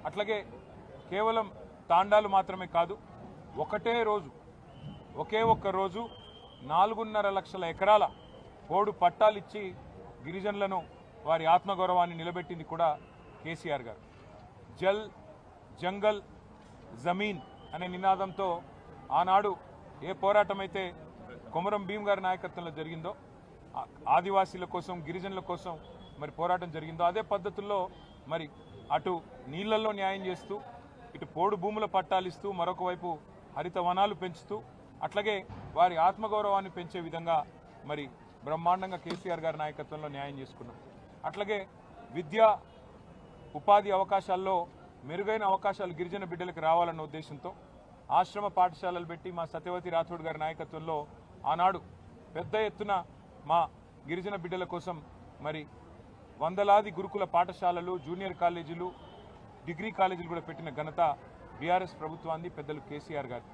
అట్లాగే కేవలం తాండాలు మాత్రమే కాదు, ఒకటే రోజు ఒకే ఒక్క రోజు 4.5 లక్షల ఎకరాల పోడు పట్టాలిచ్చి గిరిజనులను వారి ఆత్మగౌరవాన్ని నిలబెట్టింది కూడా కేసీఆర్ గారు. జల్ జంగల్ జమీన్ అనే నినాదంతో ఆనాడు ఏ పోరాటం అయితే కొమరం భీం గారి నాయకత్వంలో జరిగిందో, ఆదివాసీల కోసం గిరిజనుల కోసం మరి పోరాటం జరిగిందో, అదే పద్ధతుల్లో మరి అటు నీళ్లలో న్యాయం చేస్తూ, ఇటు పోడు భూముల పట్టాలిస్తూ, మరొక వైపు హరిత వనాలు పెంచుతూ, అట్లాగే వారి ఆత్మగౌరవాన్ని పెంచే విధంగా మరి బ్రహ్మాండంగా కేసీఆర్ గారి నాయకత్వంలో న్యాయం చేసుకున్నాం. అట్లాగే విద్యా ఉపాధి అవకాశాల్లో మెరుగైన అవకాశాలు గిరిజన బిడ్డలకు రావాలన్న ఉద్దేశంతో ఆశ్రమ పాఠశాలలు పెట్టి మా సత్యవతి రాథోడ్ గారి నాయకత్వంలో ఆనాడు పెద్ద ఎత్తున మా గిరిజన బిడ్డల కోసం మరి వందలాది గురుకుల పాఠశాలలు, జూనియర్ కాలేజీలు, డిగ్రీ కాలేజీలు కూడా పెట్టిన ఘనత బీఆర్ఎస్ ప్రభుత్వాన్ని, పెద్దలు కేసీఆర్ గారు.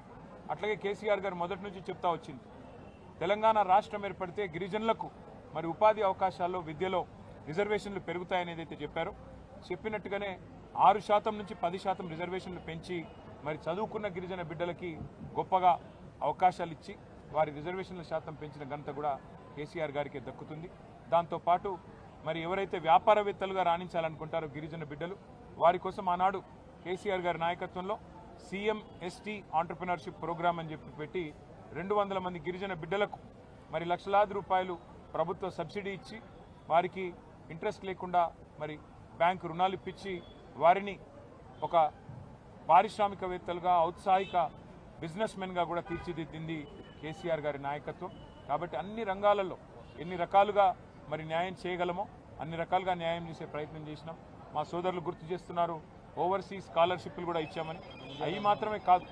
అట్లాగే కేసీఆర్ గారు మొదటి నుంచి చెప్తా వచ్చింది, తెలంగాణ రాష్ట్రం ఏర్పడితే గిరిజనులకు మరి ఉపాధి అవకాశాల్లో, విద్యలో రిజర్వేషన్లు పెరుగుతాయని ఏదైతే చెప్పారో, చెప్పినట్టుగానే 6% నుంచి 10% రిజర్వేషన్లు పెంచి మరి చదువుకున్న గిరిజన బిడ్డలకి గొప్పగా అవకాశాలు ఇచ్చి వారి రిజర్వేషన్ల శాతం పెంచిన ఘనత కూడా కేసీఆర్ గారికి దక్కుతుంది. దాంతోపాటు మరి ఎవరైతే వ్యాపారవేత్తలుగా రాణించాలనుకుంటారో గిరిజన బిడ్డలు, వారి కోసం ఆనాడు కేసీఆర్ గారి నాయకత్వంలో సీఎం ఎస్టీ ఆంటర్ప్రినర్షిప్ ప్రోగ్రామ్ అని చెప్పి పెట్టి 200 మంది గిరిజన బిడ్డలకు మరి లక్షలాది రూపాయలు ప్రభుత్వ సబ్సిడీ ఇచ్చి వారికి ఇంట్రెస్ట్ లేకుండా మరి బ్యాంకు రుణాలు ఇప్పించి వారిని ఒక పారిశ్రామికవేత్తలుగా, ఔత్సాహిక బిజినెస్ మెన్గా కూడా తీర్చిదిద్దింది కేసీఆర్ గారి నాయకత్వం. కాబట్టి అన్ని రంగాలలో ఎన్ని రకాలుగా మరి న్యాయం చేయగలమో అన్ని రకాలుగా న్యాయం చేసే ప్రయత్నం చేసినాం. మా సోదరులు గుర్తు చేస్తున్నారు, ఓవర్సీస్ స్కాలర్షిప్లు కూడా ఇచ్చామని. అవి మాత్రమే కాదు,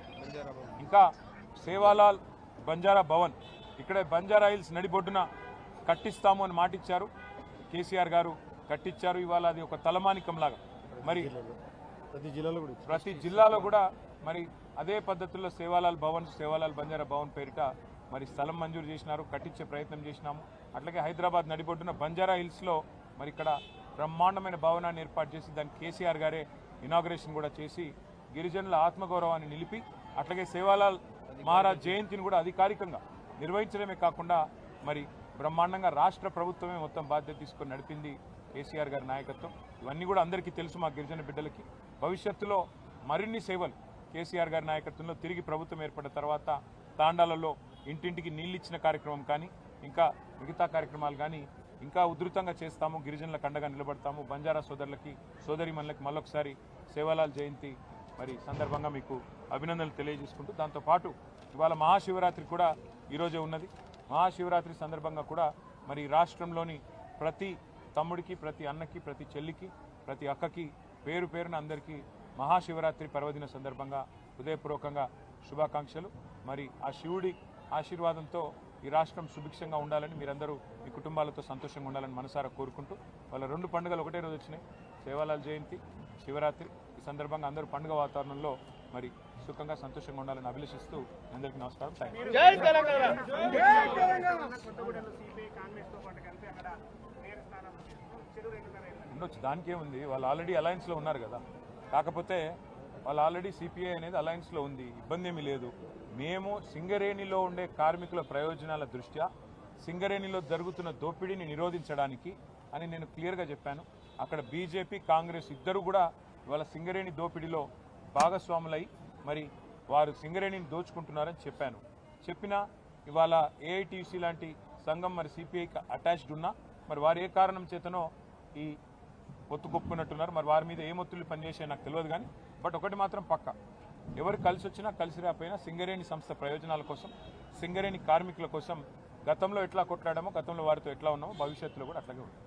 ఇంకా సేవాలాల్ బంజారా భవన్ ఇక్కడే బంజారా హిల్స్ నడిబొడ్డున కట్టిస్తాము అని మాటిచ్చారు. కేసీఆర్ గారు కట్టించారు. ఇవాళ అది ఒక తలమానికంలాగా మరి ప్రతి జిల్లాలో కూడా మరి అదే పద్ధతుల్లో సేవాలాల్ భవన్, సేవాలాల్ బంజారా భవన్ పేరిట మరి స్థలం మంజూరు చేసినారు, కట్టించే ప్రయత్నం చేసినాము. అట్లాగే హైదరాబాద్ నడిబొడ్డున బంజారా హిల్స్లో మరి ఇక్కడ బ్రహ్మాండమైన భవనాన్ని ఏర్పాటు చేసి దానికి కేసీఆర్ గారే ఇనాగ్రేషన్ కూడా చేసి గిరిజనుల ఆత్మగౌరవాన్ని నిలిపి, అట్లాగే సేవాలాల్ మహారాజ్ జయంతిని కూడా అధికారికంగా నిర్వహించడమే కాకుండా మరి బ్రహ్మాండంగా రాష్ట్ర ప్రభుత్వమే మొత్తం బాధ్యత తీసుకొని నడిపింది కేసీఆర్ గారి నాయకత్వం. ఇవన్నీ కూడా అందరికీ తెలుసు మా గిరిజన బిడ్డలకి. భవిష్యత్తులో మరిన్ని సేవలు కేసీఆర్ గారి నాయకత్వంలో తిరిగి ప్రభుత్వం ఏర్పడిన తర్వాత తాండాలలో ఇంటింటికి నీళ్ళు ఇచ్చిన కార్యక్రమం కానీ, ఇంకా మిగతా కార్యక్రమాలు కానీ ఇంకా ఉధృతంగా చేస్తాము. గిరిజనులకు అండగా నిలబడతాము. బంజారా సోదరులకి, సోదరిమణులకి మళ్ళొకసారి సేవాలాల్ జయంతి మరి సందర్భంగా మీకు అభినందనలు తెలియజేసుకుంటూ, దాంతోపాటు ఇవాళ మహాశివరాత్రి కూడా ఈరోజే ఉన్నది. మహాశివరాత్రి సందర్భంగా కూడా మరి రాష్ట్రంలోని ప్రతి తమ్ముడికి, ప్రతి అన్నకి, ప్రతి చెల్లికి, ప్రతి అక్కకి పేరు పేరున అందరికీ మహాశివరాత్రి పర్వదిన సందర్భంగా హృదయపూర్వకంగా శుభాకాంక్షలు. మరి ఆ శివుడి ఆశీర్వాదంతో ఈ రాష్ట్రం సుభిక్షంగా ఉండాలని, మీరందరూ మీ కుటుంబాలతో సంతోషంగా ఉండాలని మనసారా కోరుకుంటూ, వాళ్ళ 2 పండుగలు ఒకటే రోజు వచ్చినాయి, సేవాలాల్ జయంతి, శివరాత్రి. ఈ సందర్భంగా అందరూ పండుగ వాతావరణంలో మరి సుఖంగా సంతోషంగా ఉండాలని అభిలషిస్తూ అందరికీ నమస్కారం. ఉండొచ్చు, దానికేముంది, వాళ్ళు ఆల్రెడీ అలయన్స్లో ఉన్నారు కదా. కాకపోతే వాళ్ళు ఆల్రెడీ సిపిఐ అనేది అలయన్స్లో ఉంది, ఇబ్బంది ఏమీ లేదు. మేము సింగరేణిలో ఉండే కార్మికుల ప్రయోజనాల దృష్ట్యా సింగరేణిలో జరుగుతున్న దోపిడీని నిరోధించడానికి అని నేను క్లియర్గా చెప్పాను. అక్కడ బీజేపీ, కాంగ్రెస్ ఇద్దరు కూడా ఇవాళ సింగరేణి దోపిడీలో భాగస్వాములై మరి వారు సింగరేణిని దోచుకుంటున్నారని చెప్పాను. చెప్పినా ఇవాళ ఏఐటీసీ లాంటి సంఘం మరి సిపిఐకి అటాచ్డ్ ఉన్నా మరి వారు ఏ కారణం చేతనో ఈ ఒత్తుకొప్పుకున్నట్టున్నారు. మరి వారి మీద ఏ మొత్తులు పనిచేసే నాకు తెలియదు కానీ, బట్ ఒకటి మాత్రం పక్క, ఎవరు కలిసి వచ్చినా కలిసి రాకపోయినా సింగరేణి సంస్థ ప్రయోజనాల కోసం, సింగరేణి కార్మికుల కోసం గతంలో ఎట్లా కొట్లాడామో, గతంలో వారితో ఎట్లా ఉన్నామో భవిష్యత్తులో కూడా అట్లాగే ఉంటుంది.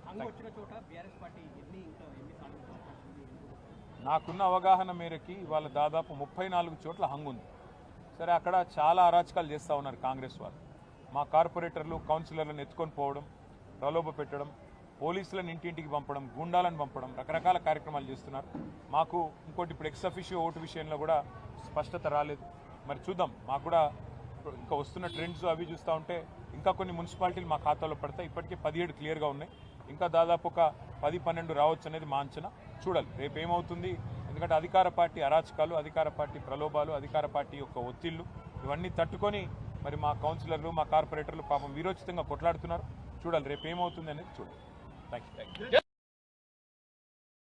నాకున్న అవగాహన మేరకి ఇవాళ దాదాపు 34 చోట్ల హంగు ఉంది. సరే, అక్కడ చాలా అరాచకాలు చేస్తూ ఉన్నారు కాంగ్రెస్ వాళ్ళు. మా కార్పొరేటర్లు, కౌన్సిలర్లను ఎత్తుకొని పోవడం, ప్రలోభ పెట్టడం, పోలీసులను ఇంటింటికి పంపడం, గుండాలను పంపడం, రకరకాల కార్యక్రమాలు చేస్తున్నారు. మాకు ఇంకోటి ఇప్పుడు ఎక్స్ అఫిషియో ఓటు విషయంలో కూడా స్పష్టత రాలేదు. మరి చూద్దాం, మాకు కూడా ఇంకా వస్తున్న ట్రెండ్స్ అవి చూస్తూ ఉంటే ఇంకా కొన్ని మున్సిపాలిటీలు మా ఖాతాలో పడతాయి. ఇప్పటికే 17 క్లియర్గా ఉన్నాయి, ఇంకా దాదాపు ఒక 10-12 రావచ్చు అనేది మా అంచనా. చూడాలి రేపు ఏమవుతుంది. ఎందుకంటే అధికార పార్టీ అరాచకాలు, అధికార పార్టీ ప్రలోభాలు, అధికార పార్టీ యొక్క ఒత్తిళ్లు ఇవన్నీ తట్టుకొని మరి మా కౌన్సిలర్లు, మా కార్పొరేటర్లు పాపం వీరోచితంగా కొట్లాడుతున్నారు. చూడాలి రేపు ఏమవుతుంది అనేది చూడాలి. Thank you.